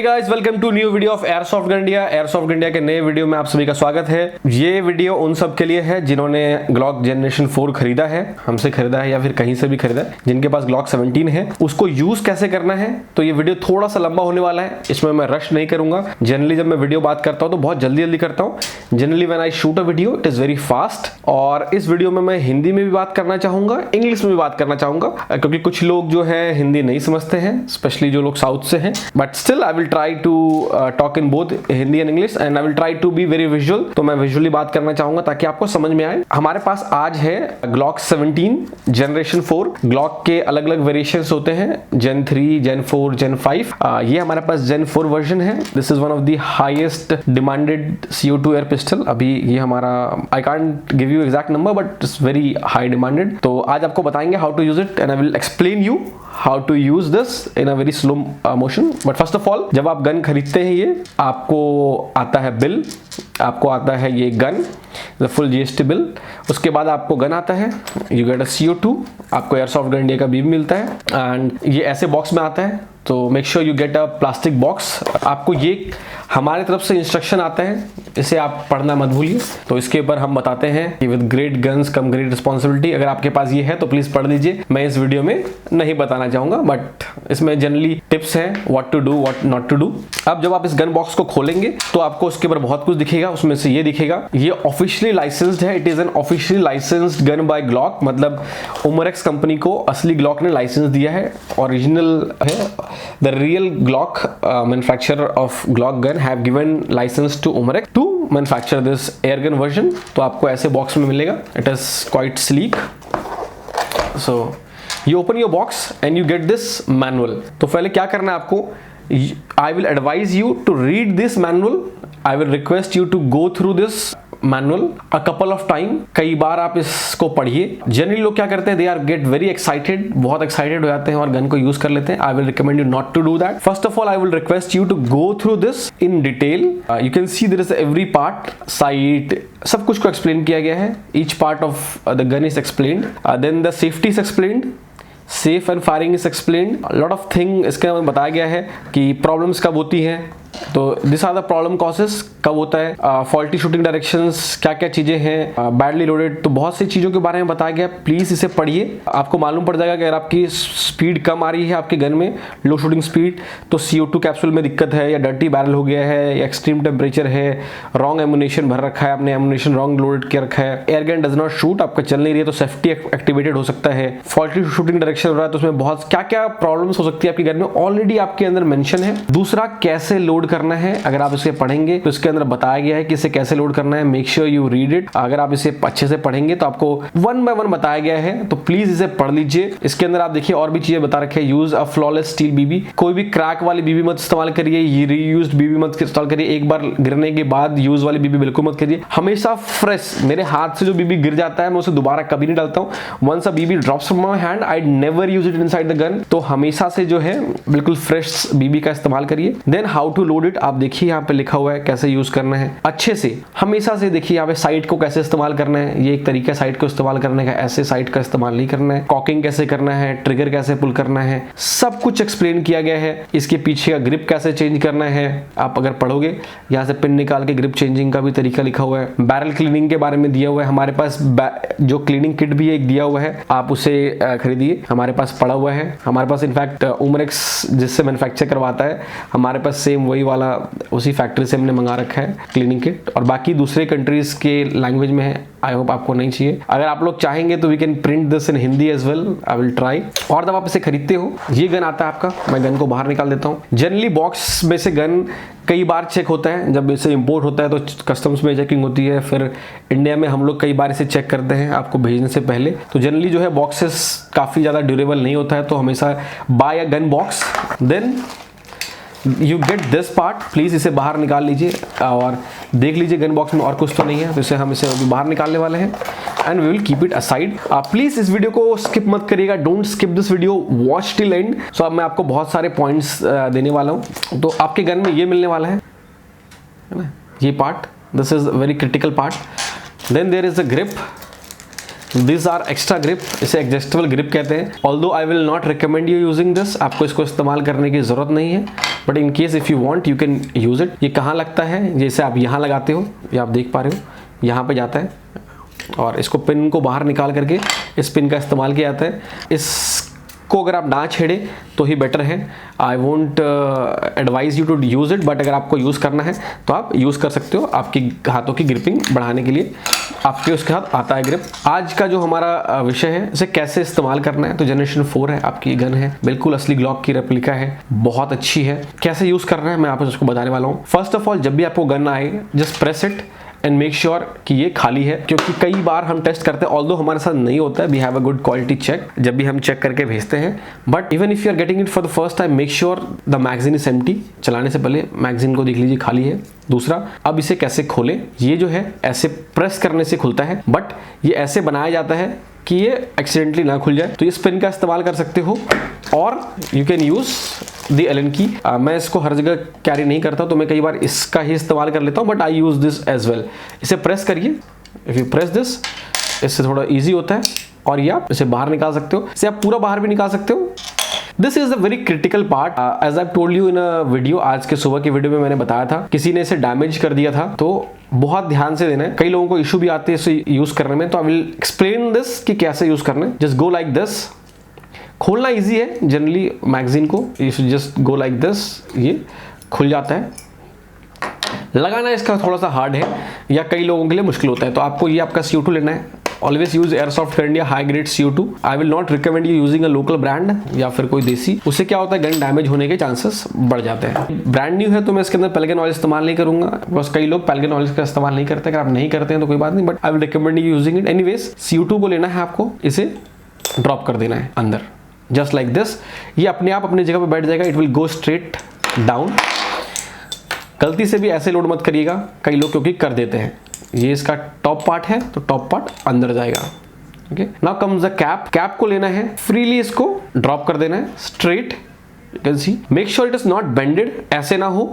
Guys, welcome to new video of airsoft gun India. Airsoft gun India के नए video में आप सभी का स्वागत है। ये वीडियो उन सब के लिए है जिन्होंने ग्लॉक जनरेशन 4 खरीदा है, हमसे खरीदा है या फिर कहीं से भी खरीदा है, जिनके पास ग्लॉक 17 है। उसको यूज कैसे करना है, तो ये वीडियो थोड़ा सा लंबा होने वाला है। इसमें मैं रश नहीं करूंगा। जनरली जब मैं वीडियो बात करता हूं तो बहुत जल्दी जल्दी करता हूं। Generally when I shoot a video it is very fast. और इस वीडियो में मैं हिंदी में भी बात करना चाहूंगा, इंग्लिश में भी बात करना चाहूंगा, क्योंकि कुछ लोग जो है हिंदी नहीं समझते हैं, स्पेशली जो लोग साउथ से हैं। But still I will try to talk in both Hindi and English and I will try to be very visual। तो मैं विजुअली बात करना चाहूंगा ताकि आपको समझ में आए। हमारे पास आज है ग्लॉक 17 जनरेशन 4। ग्लॉक के अलग अलग वेरिएशंस होते हैं, Gen 3, Gen 4, Gen 5। ये हमारे पास Gen 4 वर्जन है। This is one of the highest demanded CO2 air pistol. अभी ये हमारा, I can't give you exact number but it's very high demanded. तो आज आपको बताएंगे how to use it and I will explain you how to use this in a very slow motion. But first of all, जब आप gun खरीदते हैं ये आपको आता है बिल, आपको आता है ये gun, the full GST bill. उसके बाद आपको गन आता है, यू गेट अ CO2, आपको एयरसॉफ्ट गन इंडिया का बीम मिलता है एंड ये ऐसे बॉक्स में आता है। तो make sure you get a plastic box. आपको ये हमारे तरफ से इंस्ट्रक्शन आता है, इसे आप पढ़ना मत भूलिए। तो इसके ऊपर हम बताते हैं कि with great guns come great responsibility. अगर आपके पास ये है तो प्लीज पढ़ लीजिए। मैं इस वीडियो में नहीं बताना चाहूंगा, बट इसमें जनरली टिप्स हैं what to do what not to do. अब जब आप इस गन बॉक्स को खोलेंगे तो आपको उसके ऊपर बहुत कुछ दिखेगा। उसमें से ये दिखेगा, ये ऑफिशियली लाइसेंस्ड है। It is an officially licensed gun by Glock, मतलब उमरेक्स कंपनी को असली ग्लॉक ने लाइसेंस दिया है, ओरिजिनल है। The real Glock manufacturer of Glock gun have given license to Umarex to manufacture this air gun version। तो आपको ऐसे बॉक्स में मिलेगा। It is quite sleek। So you open your box and you get this manual। तो पहले क्या करना है आपको, I will advise you to read this manual। I will request you to go through this manual a couple of time। कई बार आप इसको पढ़िए। जनरली लोग क्या करते हैं, they are get very excited, बहुत excited हो जाते हैं और गन को यूज कर लेते हैं। I will recommend you not to do that। First of all, I will request you to go through this in detail। You can see there is every part, sight, सब कुछ को explain किया गया है। Each part of the gun is explained। Then the safety is explained। Safe and firing is explained. Lot of thing इसके में बताया गया है कि प्रॉब्लम्स कब होती हैं, तो this are the problem causes, कब होता है, फॉल्टी शूटिंग डायरेक्शंस, क्या क्या चीजें हैं, बैडली लोडेड, तो बहुत सी चीजों के बारे में बताया गया। प्लीज इसे पढ़िए, आपको मालूम पड़ जाएगा कि अगर आपकी स्पीड कम आ रही है आपके गन में, लो शूटिंग स्पीड, तो CO2 कैप्सूल में दिक्कत है, या डर्टी बैरल हो गया है, या एक्सट्रीम टेम्परेचर है, रॉन्ग एमुनेशन भर रखा है आपने, एमुनेशन रॉन्ग लोडेड किया रखा है, air gun does not shoot, आपका चल नहीं रही है तो सेफ्टी एक्टिवेटेड हो सकता है, फॉल्टी शूटिंग डायरेक्शन हो रहा है, तो उसमें बहुत क्या क्या प्रॉब्लम्स हो सकती है आपकी गन में, ऑलरेडी आपके अंदर मेंशन है। दूसरा, कैसे लोड करना है, अगर आप इसे पढ़ेंगे तो इसके अंदर बताया गया है कि इसे कैसे लोड करना है। Make sure you read it. अगर आप इसे अच्छे से पढ़ेंगे तो आपको वन बाय वन बताया गया है, तो प्लीज इसे पढ़ लीजिए। इसके अंदर आप देखिए और भी चीजें बता रखे हैं। यूज अ फ्लॉलेस स्टील बीबी, कोई भी क्रैक वाली बीबी मत इस्तेमाल करिए, ये रीयूज्ड बीबी मत इस्तेमाल करिए, एक बार गिरने के बाद यूज वाली बीबी बिल्कुल मत करिए। हमेशा फ्रेश, मेरे हाथ से जो बीबी गिर जाता है मैं उसे दोबारा कभी नहीं डालता हूं। Once a BB drops from my hand I never use it inside the gun. तो हमेशा से जो है बिल्कुल फ्रेश बीबी का इस्तेमाल करिए। Then how to load it, आप देखिए यहाँ पे लिखा हुआ है कैसे यूज करना है अच्छे से। हमेशा से देखिए यहाँ पे साइट को कैसे इस्तेमाल करना है, ये एक तरीका है साइट को इस्तेमाल करने का, ऐसे साइट का इस्तेमाल नहीं करना है। कॉकिंग कैसे करना है, ट्रिगर कैसे पुल करना है, सब कुछ एक्सप्लेन किया गया है। इसके पीछे का ग्रिप कैसे चेंज करना है, आप अगर पढ़ोगे यहाँ से पिन निकाल के ग्रिप चेंजिंग का भी तरीका लिखा हुआ है। बैरल क्लीनिंग के बारे में दिया हुआ है। हमारे पास जो क्लीनिंग किट भी एक दिया हुआ है, आप उसे खरीदिए, हमारे पास पड़ा हुआ है। हमारे पास इनफैक्ट उमरेक्स जिससे मैन्युफैक्चर करवाता है, हमारे पास सेम वही वाला उसी फैक्ट्री से हमने मंगा रखा है क्लीनिंग किट, और बाकी दूसरे कंट्रीज के लैंग्वेज में है। आई होप आपको नहीं चाहिए। अगर आप लोग चाहेंगे तो we can print this in Hindi as well, I will try. और जब आप इसे खरीदते हो, ये गन आता है आपका, मैं गन को बाहर निकाल देता हूँ। जनरली बॉक्स में से गन कई बार चेक होता है, जब इसे इंपोर्ट होता है तो कस्टम्स में चेकिंग होती है, फिर इंडिया में हम लोग कई बार इसे चेक करते हैं आपको भेजने से पहले। तो जनरली जो है बॉक्सेस काफ़ी ज़्यादा ड्यूरेबल नहीं होता है, तो हमेशा buy a gun box, then you get this part. Please इसे बाहर निकाल लीजिए और देख लीजिए गन बॉक्स में और कुछ तो नहीं है, तो इसे हम इसे अभी बाहर निकालने वाले हैं and we will keep it aside. Please इस वीडियो को स्किप मत करिएगा, don't skip this video, watch till end. So अब मैं आपको बहुत सारे पॉइंट्स देने वाला हूँ। तो आपके गन में ये मिलने वाला है ना, ये part, this is very critical part. Then there is a grip, this are extra grip, इसे एडजस्टेबल ग्रिप कहते हैं। Although I will not recommend you using this, आपको इसको इस्तेमाल करने की जरूरत नहीं है। But in case if you want you can use it. ये कहाँ लगता है, जैसे आप यहाँ लगाते हो, ये आप देख पा रहे हो यहाँ पे जाता है और इसको पिन को बाहर निकाल करके इस पिन का इस्तेमाल किया जाता है। इसको अगर आप ना छेड़े तो ही बेटर है। I won't advise you to use it, but अगर आपको यूज़ करना है तो आप यूज़ कर सकते हो आपकी हाथों की ग्रिपिंग बढ़ाने के लिए। आपके उसके साथ आता है ग्रिप। आज का जो हमारा विषय है, इसे कैसे इस्तेमाल करना है, तो जनरेशन 4 है, आपकी गन है, बिल्कुल असली ग्लॉक की रेप्लिका है, बहुत अच्छी है। कैसे यूज़ करना है मैं आपको उसको बताने वाला हूँ। फर्स्ट ऑफ ऑल, जब भी आपको गन आए just press it and make sure कि ये खाली है, क्योंकि कई बार हम टेस्ट करते हैं, ऑल्दो हमारे साथ नहीं होता है, we have a good quality check जब भी हम चेक करके भेजते हैं, but even if you are getting it for the first time make sure the magazine is empty. चलाने से पहले मैगजीन को देख लीजिए खाली है। दूसरा, अब इसे कैसे खोलें, ये जो है ऐसे प्रेस करने से खुलता है, बट ये ऐसे बनाया जाता है कि ये एक्सीडेंटली ना खुल जाए। तो इस पिन का इस्तेमाल कर सकते हो और you can use the Allen key. मैं इसको हर जगह कैरी नहीं करता, तो मैं कई बार इसका ही इस्तेमाल कर लेता हूँ, but I use this as well. इसे प्रेस करिए, इफ यू प्रेस दिस, इससे थोड़ा ईजी होता है और ये आप इसे बाहर निकाल सकते हो। इसे आप पूरा बाहर भी निकाल सकते हो। This is a very critical part, as I told you in a video. आज के सुबह की वीडियो में मैंने बताया था, किसी ने इसे डैमेज कर दिया था, तो बहुत ध्यान से देना है। कई लोगों को इशू भी आते हैं इसे यूज करने में, तो आई विल एक्सप्लेन दिस कि कैसे यूज करना है। Just go like this. खोलना इजी है जनरली मैगजीन को, जस्ट गो लाइक दिस, ये खुल जाता है। लगाना इसका थोड़ा सा हार्ड है या कई लोगों के लिए मुश्किल होता है, तो आपको ये आपका CO2 लेना है। Always use airsoft India high grade CO2। I will not recommend you using a local brand या फिर कोई देसी। उससे क्या होता है, गन डैमेज होने के चांसेस बढ़ जाते हैं। ब्रांड न्यू है तो मैं इसके अंदर पेल्गन ऑयल इस्तेमाल नहीं करूंगा, बिकॉज कई लोग पेल्गन ऑयल का इस्तेमाल नहीं करते। अगर आप नहीं करते हैं तो कोई बात नहीं, but I will recommend you using it. Anyways, CO2 को लेना है आपको, इसे ड्रॉप कर देना है अंदर, जस्ट लाइक दिस। ये अपने आप अपनी जगह पर बैठ जाएगा, it will go straight down. गलती से भी ऐसे लोड मत करिएगा, कई लोग क्योंकि कर देते हैं। ये इसका टॉप पार्ट है, तो टॉप पार्ट अंदर जाएगा। Okay, now comes the cap. Cap को लेना है, फ्रीली इसको ड्रॉप कर देना है straight. You can C, make sure it is not bended, ऐसे ना हो,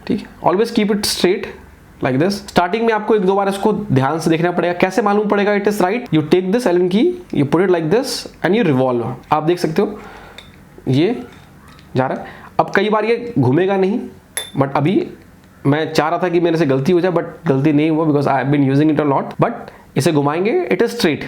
ठीक है। Always keep it straight like this. Starting में आपको 1-2 बार इसको ध्यान से देखना पड़ेगा। कैसे मालूम पड़ेगा it is right? You take this Allen key, you put it like this and you revolve. आप देख सकते हो ये जा रहा है। अब कई बार ये घूमेगा नहीं, बट अभी मैं चाह रहा था कि मेरे से गलती हो जाए, बट गलती नहीं हुआ, because I have been using it a lot. But इसे घुमाएंगे, इट इज स्ट्रेट।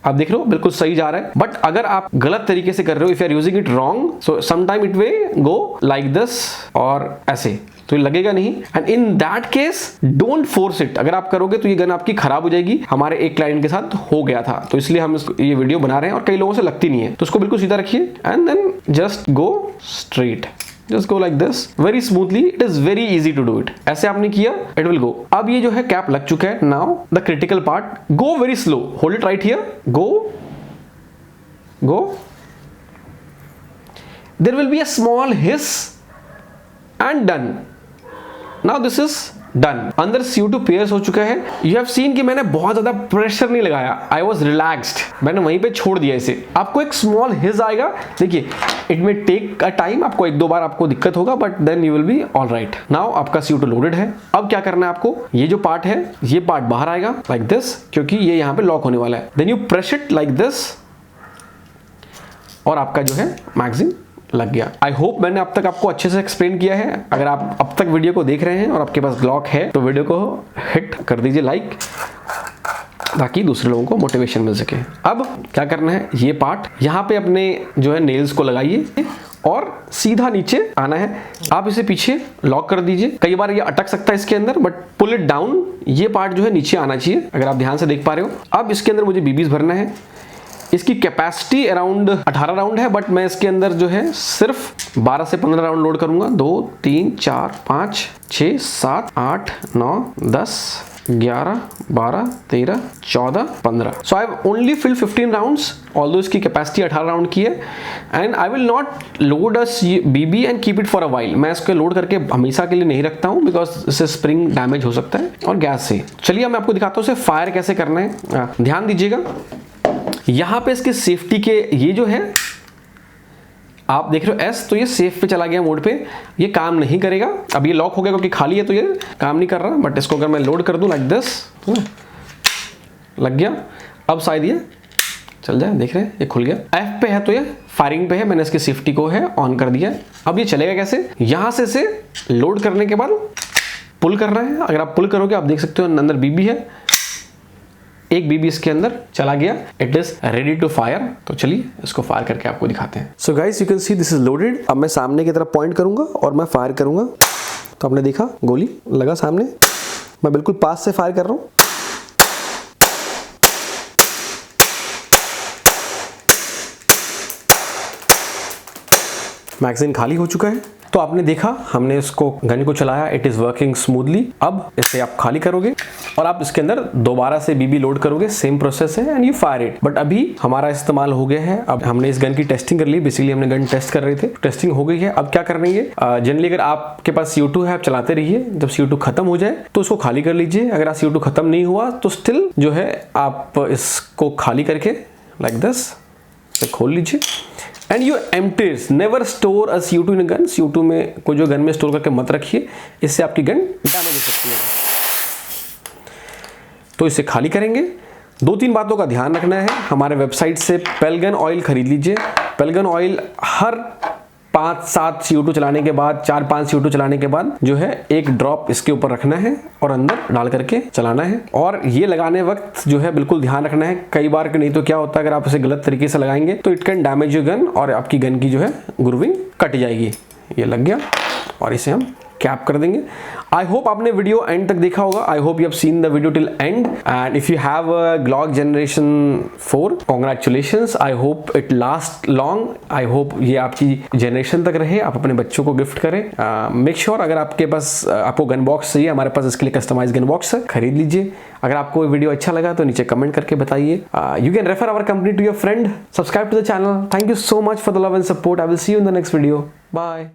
आप देख रहे हो बिल्कुल सही जा रहा है। बट अगर आप गलत तरीके से कर रहे हो, if you are using it wrong, so some time it way go like this और ऐसे, तो ये लगेगा नहीं। And in that case don't force it. अगर आप करोगे तो ये गन आपकी खराब हो जाएगी। हमारे एक क्लाइंट के साथ हो गया था, तो इसलिए हम ये वीडियो बना रहे हैं, और कई लोगों से लगती नहीं है। तो उसको बिल्कुल सीधा रखिए and then just go straight, just go like this very smoothly. It is very easy to do it. ऐसे आपने किया, इट विल गो। अब ये जो है कैप लग चुका है। Now the critical part, go very slow, hold it right here, go go. There will be a small hiss and done. Now this is done. अंदर CO2 पेयर्स हो चुका है। यू हैव सीन कि मैंने बहुत ज्यादा प्रेशर नहीं लगाया, आई वॉज रिलैक्स्ड, मैंने वहीं पे छोड़ दिया इसे। आपको एक स्मॉल हिज आएगा, देखिए it may take a time, आपको 1-2 बार आपको दिक्कत होगा, but then you will be all right. Now आपका CO2 लोडेड है। अब क्या करना है आपको, ये जो पार्ट है, ये पार्ट बाहर आएगा लाइक दिस, क्योंकि ये यहाँ पे लॉक होने वाला है। Then you press it like this और आपका जो है मैगजीन लग गया। आई होप मैंने अब तक आपको अच्छे से एक्सप्लेन किया है। अगर आप अब तक वीडियो को देख रहे हैं और आपके पास ग्लॉक है, तो वीडियो को हिट कर दीजिए लाइक, ताकि दूसरे लोगों को मोटिवेशन मिल सके। अब क्या करना है, ये पार्ट यहाँ पे अपने जो है नेल्स को लगाइए और सीधा नीचे आना है। आप इसे पीछे लॉक कर दीजिए। कई बार ये अटक सकता है इसके अंदर, बट पुल इट डाउन। ये पार्ट जो है नीचे आना चाहिए, अगर आप ध्यान से देख पा रहे हो। अब इसके अंदर मुझे BBs भरना है। इसकी कैपेसिटी अराउंड 18 राउंड है, बट मैं इसके अंदर जो है सिर्फ 12 से 15 राउंड लोड करूंगा। 2 3 4 5 6 7 8 9 10 11 12 13 14 15। सो I have only field 15 rounds, although इसकी कैपेसिटी 18 राउंड की है। And I will not load a BB and keep it for a while. मैं इसको लोड करके हमेशा के लिए नहीं रखता हूँ, बिकॉज इससे स्प्रिंग डैमेज हो सकता है और गैस से। चलिए मैं आपको दिखाता हूँ इसे फायर कैसे करना है। ध्यान दीजिएगा, यहां पे इसके सेफ्टी के ये जो है, आप देख रहे हो S, तो ये सेफ पे चला गया मोड पे, ये काम नहीं करेगा। अब ये लॉक हो गया क्योंकि खाली है, तो ये काम नहीं कर रहा। बट इसको अगर मैं लोड कर दूं लाइक दिस, तो लग गया। अब शायद ये चल जाए, देख रहे हैं ये खुल गया। F पे है तो ये फायरिंग पे है, मैंने इसकी सेफ्टी को है ऑन कर दिया। अब ये चलेगा कैसे, यहां से इसे लोड करने के बाद पुल करना है। अगर आप पुल करोगे आप देख सकते हो अंदर बीबी है, एक बीबी इसके अंदर चला गया, it is ready to fire. तो चलिए इसको फायर करके आपको दिखाते हैं। So guys you can see this is loaded. अब मैं सामने की तरफ पॉइंट करूंगा और मैं फायर करूंगा। तो आपने देखा गोली लगा सामने, मैं बिल्कुल पास से फायर कर रहा हूं। मैगजीन खाली हो चुका है। तो आपने देखा हमने इसको गन को चलाया, इट इज वर्किंग स्मूथली। अब इसे आप खाली करोगे और आप इसके अंदर दोबारा से बीबी लोड करोगे, सेम प्रोसेस है and you fire it. But अभी हमारा इस्तेमाल हो गया है। अब हमने इस गन की टेस्टिंग कर ली, बेसिकली हमने गन टेस्ट कर रहे थे, टेस्टिंग हो गई है। अब क्या करेंगे, जनरली अगर आपके पास CO2 है आप चलाते रहिए, जब CO2 खत्म हो जाए तो उसको खाली कर लीजिए। अगर CO2 खत्म नहीं हुआ तो स्टिल जो है आप इसको खाली करके लाइक दिस खोल लीजिए and you empties. Never store a CO2 in gun. CO2 में कोई जो गन में स्टोर करके मत रखिए, इससे आपकी गन डैमेज हो सकती है। तो इसे खाली करेंगे। 2-3 बातों का ध्यान रखना है। हमारे वेबसाइट से पेलगन ऑयल खरीद लीजिए। पेलगन ऑयल हर 5-7 CO2 चलाने के बाद, 4-5 CO2 चलाने के बाद जो है एक ड्रॉप इसके ऊपर रखना है और अंदर डाल करके चलाना है। और ये लगाने वक्त जो है बिल्कुल ध्यान रखना है, कई बार नहीं तो क्या होता है अगर आप इसे गलत तरीके से लगाएंगे तो it can damage your gun और आपकी गन की जो है ग्रूविंग कट जाएगी। ये लग गया और इसे हम कैप कर देंगे। आई होप आपने वीडियो एंड तक देखा होगा। I hope you have seen the video till and and if you have a Glock generation 4 congratulations. I hope it last long. I hope ये आपकी जनरेशन तक रहे, आप अपने बच्चों को गिफ्ट करें। मेक श्योर अगर आपके पास आपको गन बॉक्स चाहिए, हमारे पास इसके लिए कस्टमाइज गन बॉक्स है, खरीद लीजिए। अगर आपको वीडियो अच्छा लगा तो नीचे कमेंट करके बताइए। You can refer our company to your friend, subscribe to the channel. Thank you so much for the love and support. I will see you in the next video. Bye.